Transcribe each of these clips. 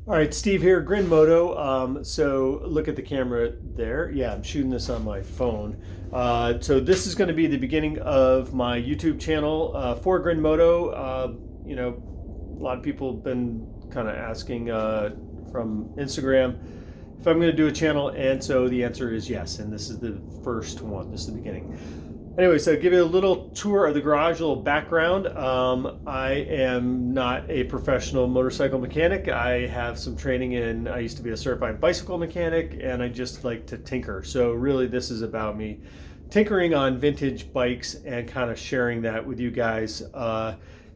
All right, Steve here, Grin Moto. So look at the camera there. Yeah, I'm shooting this on my phone. So this is going to be the beginning of my YouTube channel for Grin Moto. A lot of people have been kind of asking from Instagram if I'm going to do a channel, and so the answer is yes. And this is the first one. This is the beginning. Anyway, so give you a little tour of the garage, a little background. I am not a professional motorcycle mechanic. I have some training I used to be a certified bicycle mechanic, and I just like to tinker. So really this is about me tinkering on vintage bikes and kind of sharing that with you guys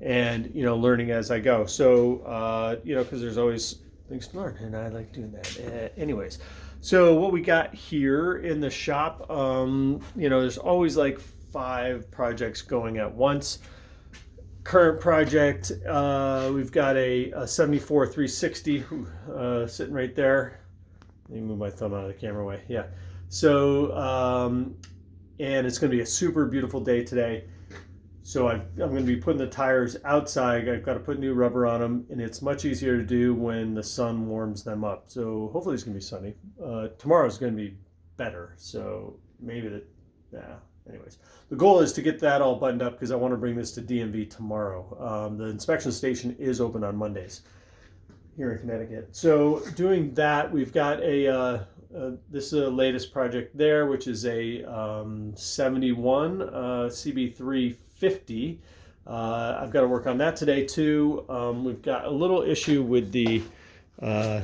and, learning as I go. So, because there's always things to learn, and I like doing that. Anyways. So what we got here in the shop, there's always like 5 projects going at once. Current project, we've got a 74 360 sitting right there. Let me move my thumb out of the camera way. Yeah. So, and it's going to be a super beautiful day today. So I'm going to be putting the tires outside. I've got to put new rubber on them, and it's much easier to do when the sun warms them up. So hopefully it's going to be sunny. Tomorrow's going to be better. So maybe anyways, the goal is to get that all buttoned up because I want to bring this to DMV tomorrow. The inspection station is open on Mondays here in Connecticut. So doing that, we've got this is the latest project there, which is a 71 CB350. I've got to work on that today too. We've got a little issue with the, I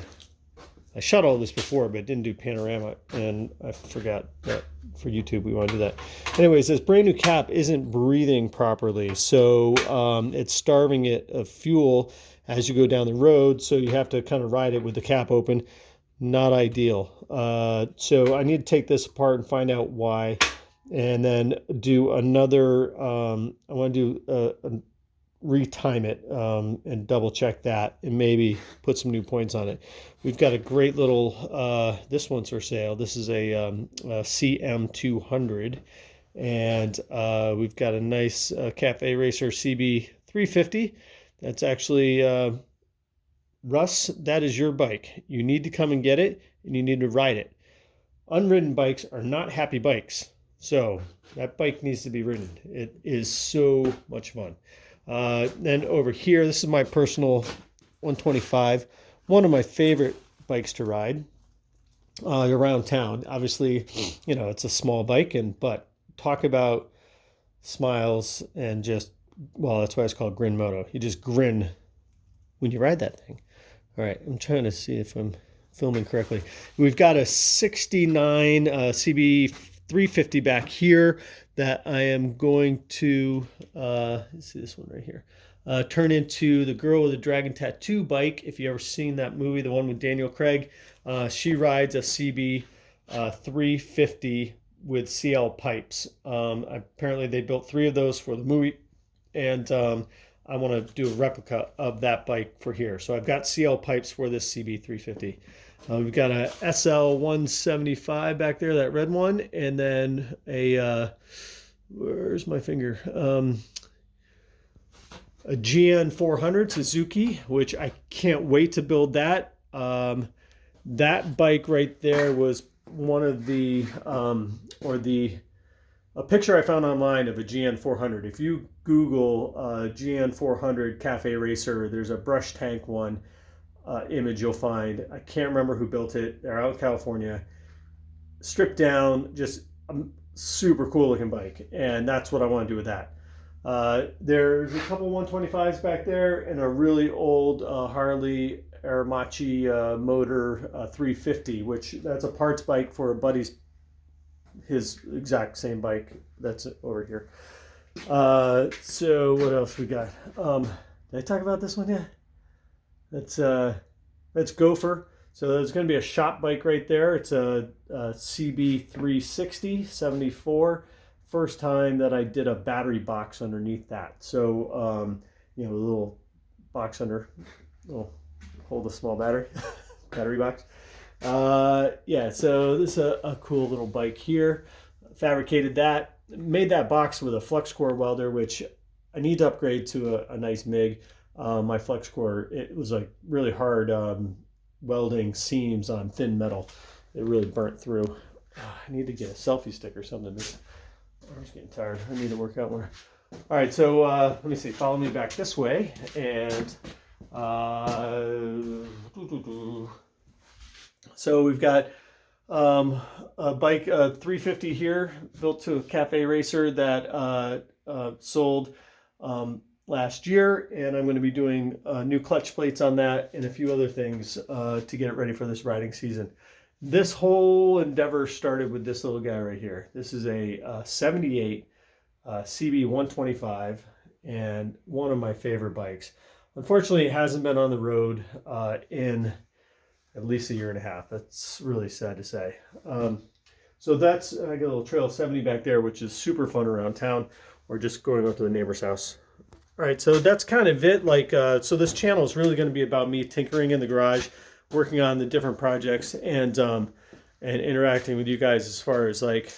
shot all this before, but didn't do panorama, and I forgot that for YouTube we want to do that. Anyways, this brand new cap isn't breathing properly, so it's starving it of fuel as you go down the road, so you have to kind of ride it with the cap open. Not ideal. So I need to take this apart and find out why, and then do another, I want to do retime it and double check that and maybe put some new points on it. We've got a great little, this one's for sale. This is a CM200, and we've got a nice Cafe Racer CB350. That's actually, Russ, that is your bike. You need to come and get it, and you need to ride it. Unridden bikes are not happy bikes. So that bike needs to be ridden. It is so much fun. Then over here, this is my personal 125, one of my favorite bikes to ride around town. Obviously, it's a small bike, but talk about smiles and just, well, that's why it's called Grin Moto. You just grin when you ride that thing. All right, I'm trying to see if I'm filming correctly. We've got a 69 CB350 back here that I am going to, let's see this one right here, turn into the Girl with the Dragon Tattoo bike. If you ever seen that movie, the one with Daniel Craig, she rides a CB350 with CL pipes. Apparently they built 3 of those for the movie, and I want to do a replica of that bike for here. So I've got CL pipes for this CB350. We've got a SL175 back there, that red one, and then a, where's my finger? A GN400 Suzuki, which I can't wait to build that. That bike right there was one of the, a picture I found online of a GN400. If you Google GN400 Cafe Racer, there's a brush tank one image you'll find. I can't remember who built it. They're out in California. Stripped down, just a super cool looking bike. And that's what I want to do with that. There's a couple 125s back there and a really old Harley Aramachi motor 350, which that's a parts bike for a buddy's, his exact same bike that's over here. So what else we got? Did I talk about this one yet? That's Gopher. So there's going to be a shop bike right there. It's a CB360 74. First time that I did a battery box underneath that. So a little box under, will hold a small battery box. Yeah, so this is a cool little bike here. Fabricated that, made that box with a flux core welder, which I need to upgrade to a nice MIG. My flux core, it was like really hard welding seams on thin metal. It really burnt through. I need to get a selfie stick or something. I'm just getting tired. I need to work out more. All right, so let me see. Follow me back this way, and so we've got a bike 350 here, built to a cafe racer that sold last year, and I'm going to be doing new clutch plates on that and a few other things to get it ready for this riding season. This whole endeavor started with this little guy right here. This is a 78 CB 125 and one of my favorite bikes. Unfortunately, it hasn't been on the road in at least a year and a half. That's really sad to say. So that's, I got a little Trail 70 back there, which is super fun around town, or just going up to the neighbor's house. All right, so that's kind of it. Like, so this channel is really going to be about me tinkering in the garage, working on the different projects, and interacting with you guys as far as, like,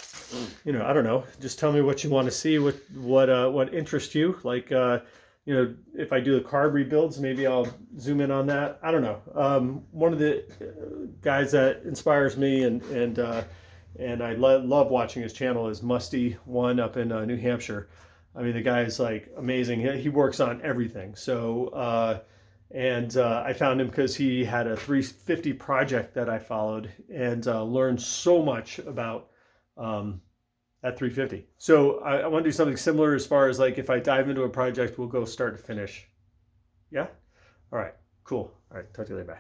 you know, I don't know, just tell me what you want to see, what interests you. Like, you know, if I do the carb rebuilds, maybe I'll zoom in on that. I don't know. One of the guys that inspires me and I love watching his channel is Musty One up in New Hampshire. I mean, the guy is like amazing. He works on everything. So, I found him because he had a 350 project that I followed and learned so much about that 350. So I want to do something similar as far as, like, if I dive into a project, we'll go start to finish. Yeah? All right, cool. All right, talk to you later. Bye.